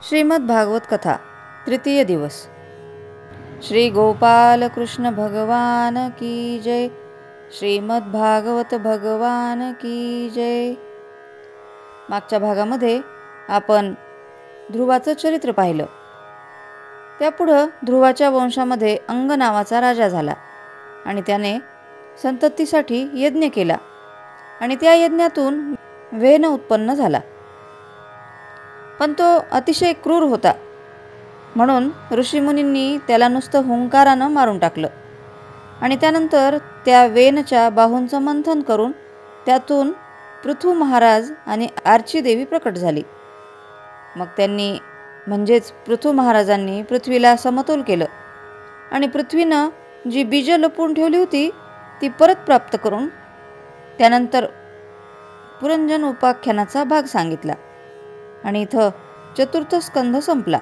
श्रीमद् भागवत कथा तृतीय दिवस। श्री गोपाल कृष्ण भगवान की जय। श्रीमद् भागवत भगवान की जय। मागच्या भागामध्ये आपण ध्रुवाचं चरित्र पाहिलं। त्यापुढं ध्रुवाच्या वंशामध्ये अंग नावाचा राजा झाला आणि त्याने संततीसाठी यज्ञ केला आणि त्या यज्ञातून वेन उत्पन्न झाला। पण तो अतिशय क्रूर होता, म्हणून ऋषीमुनींनी त्याला नुसतं हुंकारानं मारून टाकलं आणि त्यानंतर त्या वेनच्या बाहूंचं मंथन करून त्यातून पृथू महाराज आणि आर्ची देवी प्रकट झाली। मग त्यांनी म्हणजेच पृथू महाराजांनी पृथ्वीला समतोल केलं आणि पृथ्वीनं जी बीज लपवून ठेवली होती ती परत प्राप्त करून त्यानंतर पुरंजन उपाख्यानाचा भाग सांगितला आणि इथं चतुर्थ स्कंध संपला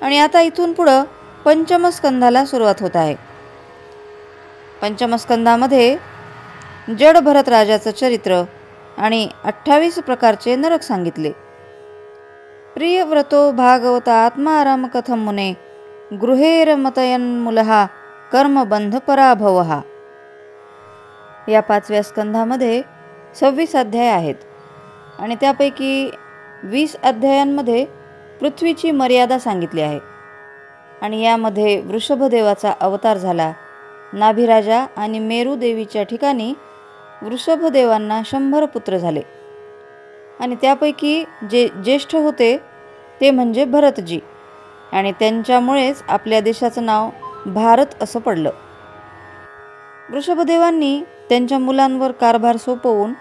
आणि आता इथून पुढं पंचम स्कंधाला सुरुवात होत आहे। पंचम स्कंधामध्ये जड भरत राजाचं चरित्र आणि 28 प्रकारचे नरक सांगितले। प्रियव्रतो भागवत आत्माराम कथम मुने गृहेरमतयन्मुलहा कर्मबंध पराभवहा। या 5व्या स्कंधामध्ये 26 अध्याय आहेत आणि त्यापैकी 20 अध्यायांमध्ये पृथ्वीची मर्यादा सांगितली आहे आणि यामध्ये वृषभदेवाचा अवतार झाला। नाभिराजा आणि मेरू देवीच्या ठिकाणी वृषभदेवांना 100 पुत्र झाले आणि त्यापैकी जे ज्येष्ठ होते ते म्हणजे भरतजी आणि त्यांच्यामुळेच आपल्या देशाचं नाव भारत असं पडलं। वृषभदेवांनी त्यांच्या मुलांवर कारभार सोपवून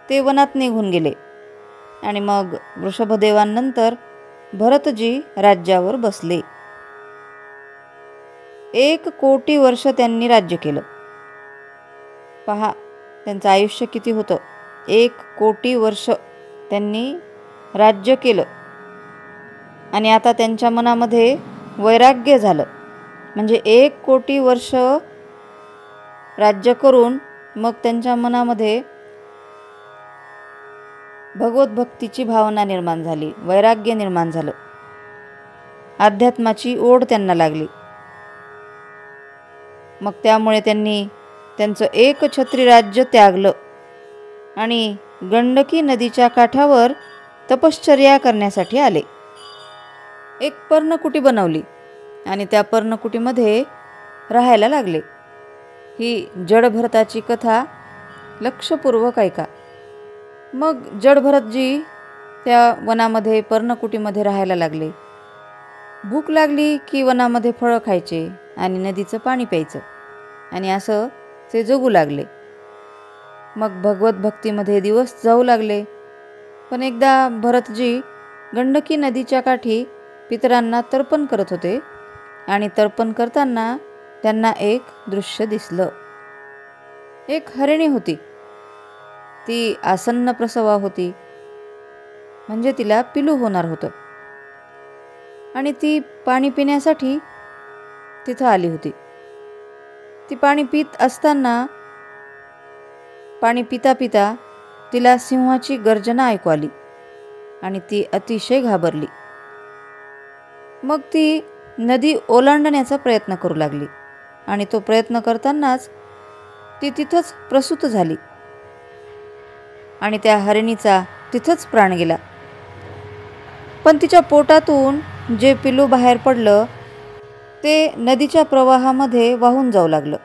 ते वनात निघून गेले आणि मग वृषभदेवांनंतर भरतजी राज्यावर बसले। 1 कोटी वर्ष त्यांनी राज्य केलं। पहा त्यांचं आयुष्य किती होतं। 1 कोटी वर्ष त्यांनी राज्य केलं आणि आता त्यांच्या मनामध्ये वैराग्य झालं। म्हणजे 1 कोटी वर्ष राज्य करून मग त्यांच्या मनामध्ये भगवत भक्तीची भावना निर्माण झाली, वैराग्य निर्माण झालं, अध्यात्माची ओढ त्यांना लागली। मग त्यामुळे त्यांनी त्यांचं एकछत्री राज्य त्यागलं आणि गंडकी नदीच्या काठावर तपश्चर्या करण्यासाठी आले। एक पर्णकुटी बनवली आणि त्या पर्णकुटीमध्ये राहायला लागले। ही जडभरताची कथा लक्षपूर्वक ऐका। मग जडभरतजी त्या वनामध्ये पर्णकुटीमध्ये राहायला लागले। भूक लागली की वनामध्ये फळं खायचे आणि नदीचं पाणी प्यायचं आणि असं ते जगू लागले। मग भगवत भक्तीमध्ये दिवस जाऊ लागले। पण एकदा भरतजी गंडकी नदीच्या काठी पितरांना तर्पण करत होते आणि तर्पण करताना त्यांना एक दृश्य दिसलं। एक हरिणी होती, ती आसन्न प्रसवा होती, म्हणजे तिला पिलू होणार होतं आणि ती पाणी पिण्यासाठी तिथं आली होती। ती पाणी पित असताना पाणी पिता पिता तिला सिंहाची गर्जना ऐकू आली आणि ती अतिशय घाबरली। मग ती नदी ओलांडण्याचा प्रयत्न करू लागली आणि तो प्रयत्न करतानाच ती तिथंच प्रसूत झाली आणि त्या हरिणीचा तिथंच प्राण गेला। पण तिच्या पोटातून जे पिलू बाहेर पडलं ते नदीच्या प्रवाहामध्ये वाहून जाऊ लागलं।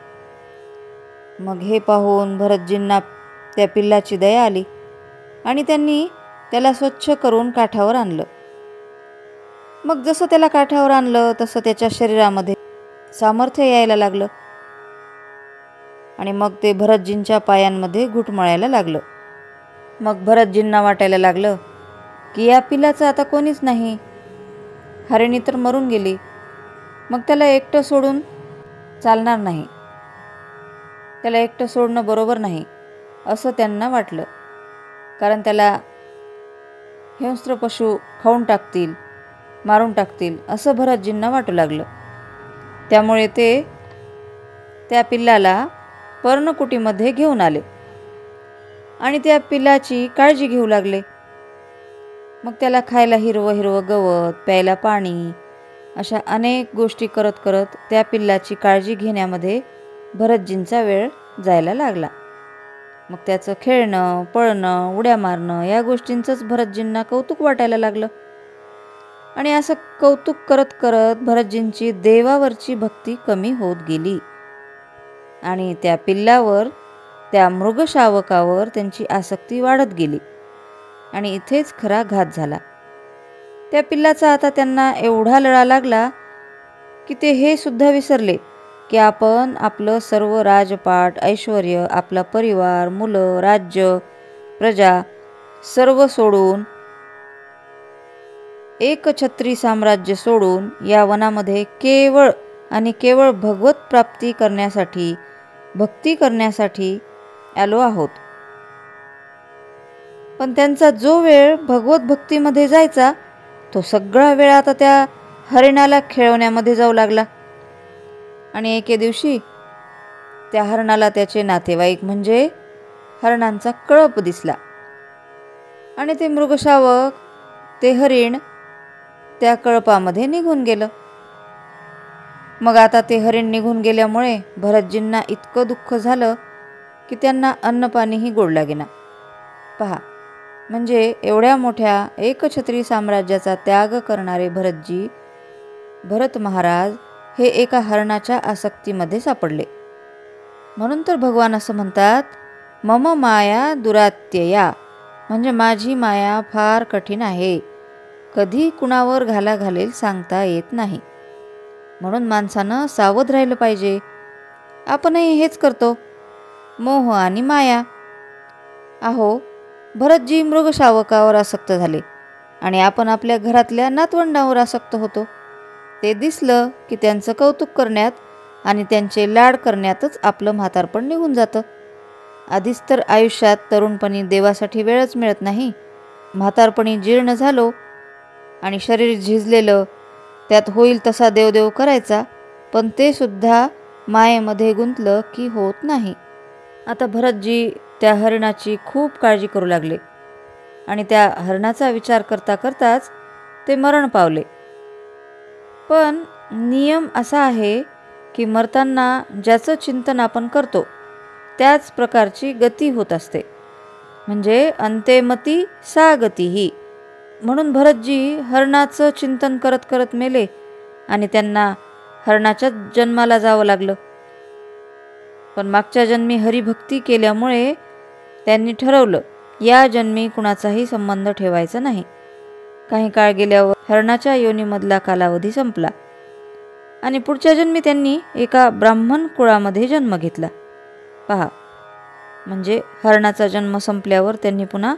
मग हे पाहून भरतजींना त्या पिल्लाची दया आली आणि त्यांनी त्याला स्वच्छ करून काठावर आणलं। मग जसं त्याला काठावर आणलं तसं त्याच्या शरीरामध्ये सामर्थ्य यायला लागलं आणि मग ते भरतजींच्या पायांमध्ये घुटमळायला लागलं। मग भरतजींना वाटायला लागलं की या पिलाचं आता कोणीच नाही, हरिणी तर मरून गेली, मग त्याला एकटं सोडून चालणार नाही, त्याला एकटं सोडणं बरोबर नाही असं त्यांना वाटलं। कारण त्याला हिंस्त्र पशु खाऊन टाकतील, मारून टाकतील असं भरतजींना वाटू लागलं। त्यामुळे ते त्या पिल्लाला पर्णकुटीमध्ये घेऊन आले आणि त्या पिल्लाची काळजी घेऊ लागले। मग त्याला खायला हिरवं हिरवं गवत, प्यायला पाणी, अशा अनेक गोष्टी करत करत त्या पिल्लाची काळजी घेण्यामध्ये भरतजींचा वेळ जायला लागला. मग त्याचं खेळणं, पळणं, उड्या मारणं या गोष्टींचंच भरतजींना कौतुक वाटायला लागलं. आणि असं कौतुक करत करत भरतजींची देवावरची भक्ती कमी होत गेली आणि त्या पिल्लावर, त्या मृगशावकावर त्यांची आसक्ती वाढत गेली. आणि इथेच खरा घात झाला. त्या पिल्लाचा आता त्यांना एवढा लळा लागला की ते हे सुद्धा विसरले की आपण आपलं सर्व राजपाट, ऐश्वर्य, आपला परिवार, मुलं, राज्य, प्रजा सर्व सोडून, एकछत्री साम्राज्य सोडून या वनामध्ये केवळ आणि केवळ भगवत प्राप्ती करण्यासाठी, भक्ती करण्यासाठी आलो आहोत. पण त्यांचा जो वेळ भगवत भक्तीमध्ये जायचा तो सगळा वेळ आता त्या हरिणाला खेळवण्यामध्ये जाऊ लागला. आणि एके दिवशी त्या हरणाला त्याचे नातेवाईक म्हणजे हरणांचा कळप दिसला आणि ते मृगशावक, ते हरिण त्या कळपामध्ये निघून गेलं. मग आता ते हरिण निघून गेल्यामुळे भरतजींना इतकं दुःख झालं की त्यांना अन्नपाणीही गोड लागेना. पहा, म्हणजे एवढ्या मोठ्या एकछत्री साम्राज्याचा त्याग करणारे भरतजी, भरत महाराज हे एका हरणाच्या आसक्तीमध्ये सापडले. म्हणून तर भगवान असं म्हणतात, मम माया दुरात्यया, म्हणजे माझी माया फार कठीण आहे, कधी कुणावर घाला घालेल सांगता येत नाही. म्हणून माणसानं सावध राहिलं पाहिजे. आपणही हेच करतो, मोह आणि माया. अहो, भरतजी मृगशावकावर आसक्त झाले आणि आपण आपल्या घरातल्या नातवंडांवर आसक्त होतो. ते दिसलं की त्यांचं कौतुक करण्यात आणि त्यांचे लाड करण्यातच आपलं म्हातारपण निघून जातं. आधीच तर आयुष्यात तरुणपणी देवासाठी वेळच मिळत नाही. म्हातारपणी जीर्ण झालो आणि शरीर झिजलेलं, त्यात होईल तसा देवदेव करायचा, पण ते सुद्धा मायेमध्ये गुंतलं की होत नाही. आता भरतजी त्या हरिणाची खूप काळजी करू लागले आणि त्या हरणाचा विचार करता करताच ते मरण पावले. पण नियम असा आहे की मरताना ज्याचं चिंतन आपण करतो त्याच प्रकारची गती होत असते, म्हणजे अंतेमती सा गतीही. म्हणून भरतजी हरणाचं चिंतन करत करत मेले आणि त्यांना हरणाच्याच जन्माला जावं लागलं. पण मागच्या जन्मी हरिभक्ती केल्यामुळे त्यांनी ठरवलं या जन्मी कुणाचाही संबंध ठेवायचा नाही. काही काळ गेल्यावर हरणाच्या योनीमधला कालावधी संपला आणि पुढच्या जन्मी त्यांनी एका ब्राह्मण कुळामध्ये जन्म घेतला. पहा, म्हणजे हरणाचा जन्म संपल्यावर त्यांनी पुन्हा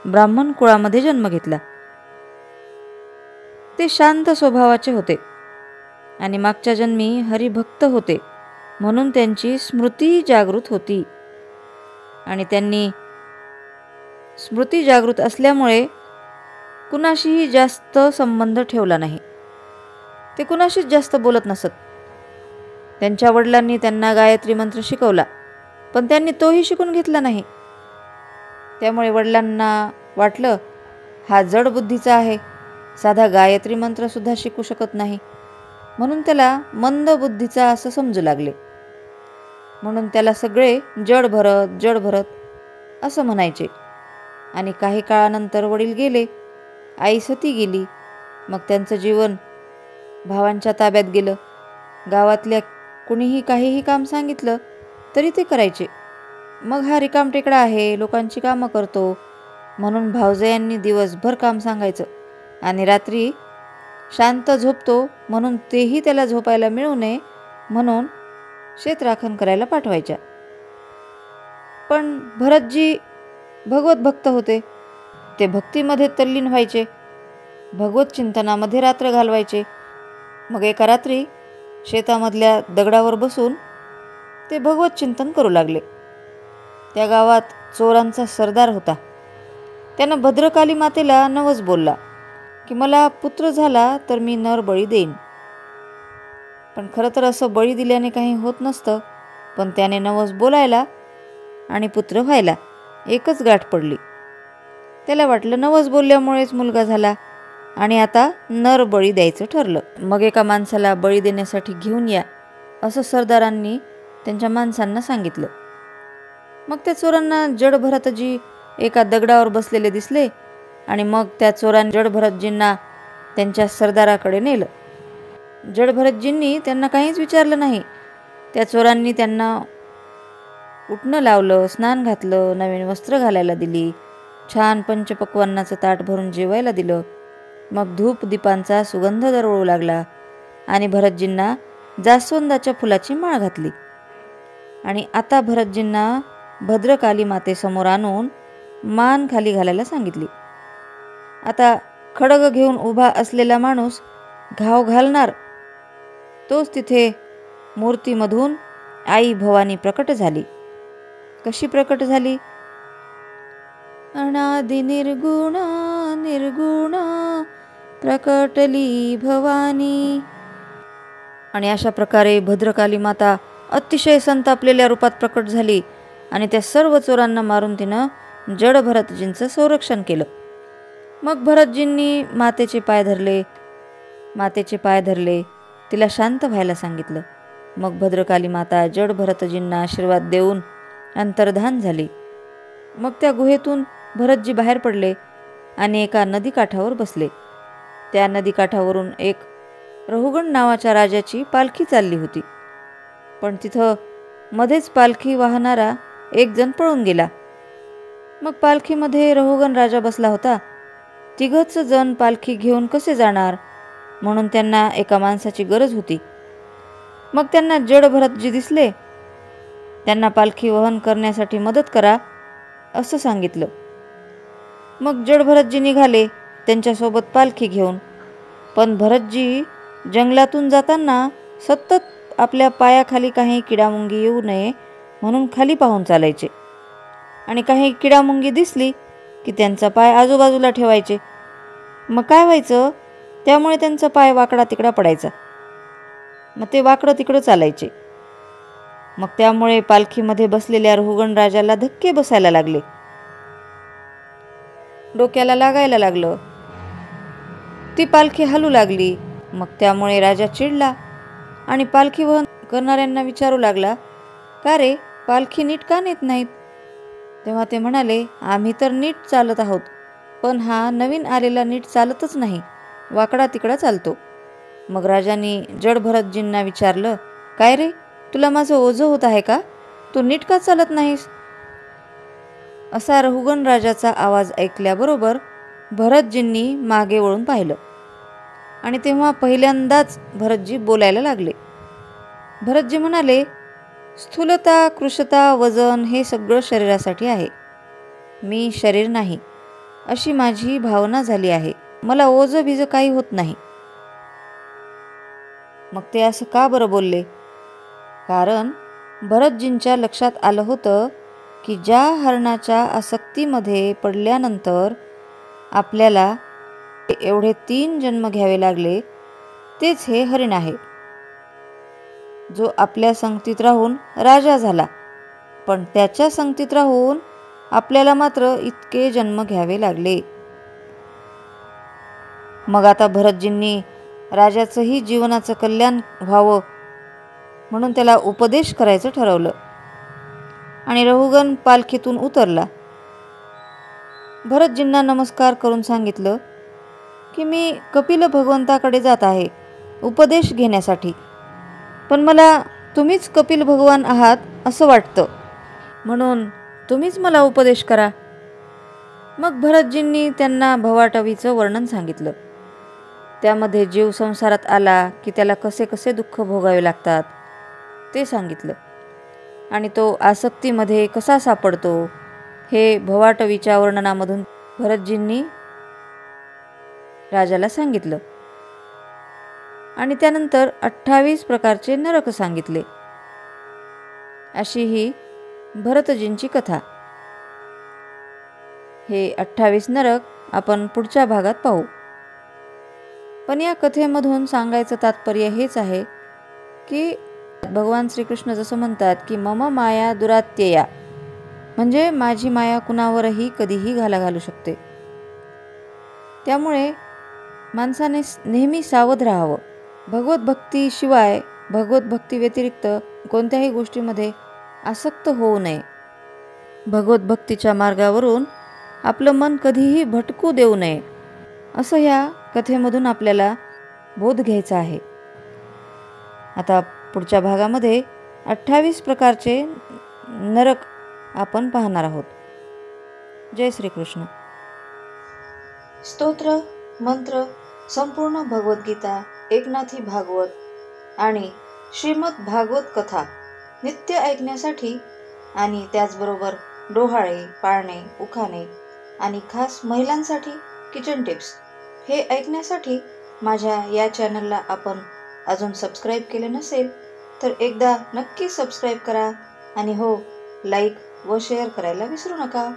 ब्राह्मण कुळामध्ये जन्म घेतला. ते शांत स्वभावाचे होते आणि मागच्या जन्मी हरिभक्त होते, म्हणून त्यांची स्मृती जागृत होती. आणि त्यांनी स्मृती जागृत असल्यामुळे कुणाशीही जास्त संबंध ठेवला नाही. ते कुणाशीच जास्त बोलत नसत. त्यांच्या वडिलांनी त्यांना गायत्री मंत्र शिकवला, पण त्यांनी तोही शिकून घेतला नाही. त्यामुळे वडिलांना वाटलं हा जड बुद्धीचा आहे, साधा गायत्री मंत्रसुद्धा शिकू शकत नाही, म्हणून त्याला मंद बुद्धीचा असं समजू लागले. म्हणून त्याला सगळे जड भरत असं म्हणायचे. आणि काही काळानंतर वडील गेले, आई सती गेली. मग त्यांचं जीवन भावांच्या ताब्यात गेलं. गावातल्या कुणीही काहीही काम सांगितलं तरी ते करायचे. मग हा रिकामटेकडा आहे, लोकांची कामं करतो म्हणून भावजयांनी दिवसभर काम सांगायचं आणि रात्री शांत झोपतो म्हणून तेही त्याला झोपायला मिळू नये म्हणून शेतराखण करायला पाठवायच्या. पण भरतजी भगवत भक्त होते. ते भक्तीमध्ये तल्लीन व्हायचे, भगवत चिंतनामध्ये रात्र घालवायचे. मग एका रात्री शेतामधल्या दगडावर बसून ते भगवत चिंतन करू लागले. त्या गावात चोरांचा सरदार होता. त्यानं भद्रकाली मातेला नवस बोलला की मला पुत्र झाला तर मी नर बळी देईन. पण खरं तर असं बळी दिल्याने काही होत नसतं, पण त्याने नवस बोलायला आणि पुत्र व्हायला एकच गाठ पडली. त्याला वाटलं नवस बोलल्यामुळेच मुलगा झाला आणि आता नर बळी द्यायचं ठरलं. मग एका माणसाला बळी देण्यासाठी घेऊन या असं सरदारांनी त्यांच्या माणसांना सांगितलं. मग त्या चोरांना जड भरतजी एका दगडावर बसलेले दिसले आणि मग त्या चोरांनी जड भरतजींना त्यांच्या सरदाराकडे नेलं. जड भरतजींनी त्यांना काहीच विचारलं नाही. त्या चोरांनी त्यांना उठणं लावलं, स्नान घातलं, नवीन वस्त्र घालायला दिली, छान पंचपक्वान्नाचं ताट भरून जेवायला दिलं. मग धूप दीपांचा सुगंध दरवळू लागला आणि भरतजींना जास्वंदाच्या फुलाची माळ घातली. आणि आता भरतजींना भद्रकाली मातेसमोर आणून मान खाली घालायला सांगितली. आता खडग घेऊन उभा असलेला माणूस घाव घालणार, तोच तिथे मूर्तीमधून आई भवानी प्रकट झाली. कशी प्रकट झाली? अनादि निर्गुण निर्गुण प्रकटली भवानी. आणि अशा प्रकारे भद्रकाली माता अतिशय संतापलेल्या रूपात प्रकट झाली आणि त्या सर्व चोरांना मारून तिनं जड भरतजींचं संरक्षण केलं. मग भरतजींनी मातेचे पाय धरले, तिला शांत व्हायला सांगितलं. मग भद्रकाली माता जड भरतजींना आशीर्वाद देऊन अंतर्धान झाली. मग त्या गुहेतून भरतजी बाहेर पडले आणि एका नदीकाठावर बसले. त्या नदीकाठावरून एक रहुगण नावाच्या राजाची पालखी चालली होती. पण तिथं मध्येच पालखी वाहणारा एक जण पळून गेला. मग पालखीमध्ये रहुगण राजा बसला होता. तिघच जण पालखी घेऊन कसे जाणार, म्हणून त्यांना एका माणसाची गरज होती. मग त्यांना जड भरतजी दिसले. त्यांना पालखी वहन करण्यासाठी मदत करा असं सांगितलं. मग जड भरतजी निघाले त्यांच्यासोबत पालखी घेऊन. पण भरतजी जंगलातून जाताना सतत आपल्या पायाखाली काही किडामुंगी येऊ नये म्हणून खाली पाहून चालायचे आणि काही किडामुंगी दिसली की त्यांचा पाय आजूबाजूला ठेवायचे. मग काय व्हायचं, त्यामुळे त्यांचा पाय वाकडा तिकडा पडायचा. मग ते वाकडं तिकडं चालायचे. मग त्यामुळे पालखीमध्ये बसलेल्या रहुगण राजाला धक्के बसायला लागले, डोक्याला लागायला लागलं. ती पालखी हलू लागली. मग त्यामुळे राजा चिडला आणि पालखी वहन करणाऱ्यांना विचारू लागला, का रे, पालखी नीट का नेत नाहीत? तेव्हा ते म्हणाले, आम्ही तर नीट चालत आहोत, पण हा नवीन आलेला नीट चालतच नाही, वाकडा तिकडा चालतो. मग राजांनी जड भरतजींना विचारलं, काय रे, तुला माझं ओझं होत आहे का? तू नीट का चालत नाहीस? असा रहुगण राजाचा आवाज ऐकल्याबरोबर भरतजींनी मागे वळून पाहिलं आणि तेव्हा पहिल्यांदाच भरतजी बोलायला लागले. भरतजी म्हणाले, स्थूलता, कृशता, वजन हे सगळं शरीरासाठी आहे. मी शरीर नाही अशी माझी भावना झाली आहे. मला ओझं बीजं काही होत नाही. मग ते असं का बरं बोलले? कारण भरतजींच्या लक्षात आलं होतं की ज्या हरणाच्या आसक्तीमध्ये पडल्यानंतर आपल्याला एवढे 3 जन्म घ्यावे लागले, तेच हे हरिण आहे, जो आपल्या संगतीत राहून राजा झाला. पण त्याच्या संगतीत राहून आपल्याला मात्र इतके जन्म घ्यावे लागले. मग आता भरतजींनी राजाचंही जीवनाचं कल्याण व्हावं म्हणून त्याला उपदेश करायचं ठरवलं आणि रहुगण पालखीतून उतरला. भरतजींना नमस्कार करून सांगितलं की मी कपिल भगवंताकडे जात आहे उपदेश घेण्यासाठी, पण मला तुम्हीच कपिल भगवान आहात असं वाटतं, म्हणून तुम्हीच मला उपदेश करा. मग भरतजींनी त्यांना भवाटवीचं वर्णन सांगितलं. त्यामध्ये जीव संसारात आला की त्याला कसे कसे दुःख भोगावे लागतात ते सांगितलं आणि तो आसक्तीमध्ये कसा सापडतो हे भवाटवीच्या वर्णनामधून भरतजींनी राजाला सांगितलं. आणि त्यानंतर 28 प्रकारचे नरक सांगितले. अशी ही भरतजींची कथा. हे 28 नरक आपण पुढच्या भागात पाहू. पण या कथेमधून सांगायचं तात्पर्य हेच आहे की भगवान श्रीकृष्ण जसं म्हणतात की मम माया दुरात्यया, म्हणजे माझी माया कुणावरही कधीही घाला घालू शकते. त्यामुळे माणसाने नेहमी सावध राहावं. भगवत भक्तीशिवाय, भगवत भक्ती व्यतिरिक्त कोणत्याही गोष्टीमध्ये आसक्त होऊ नये. भगवत भक्तीच्या मार्गावरून आपलं मन कधीही भटकू देऊ नये, असं ह्या कथेमधून आपल्याला बोध घ्यायचा आहे. आता पुढच्या भागामध्ये 28 प्रकारचे नरक आपण पाहणार आहोत. जय श्रीकृष्ण. स्तोत्र, मंत्र, संपूर्ण भगवद्गीता, एकनाथी भागवत आणि श्रीमद भागवत कथा नित्य ऐकण्यासाठी आणि त्याचबरोबर डोहाळे, पाळणे, उखाणे आणि खास महिलांसाठी किचन टिप्स हे ऐकण्यासाठी माझ्या या चॅनलला आपण अजून सबस्क्राईब केले नसेल तर एकदा नक्की सबस्क्राईब करा आणि हो, लाईक व शेअर करायला विसरू नका.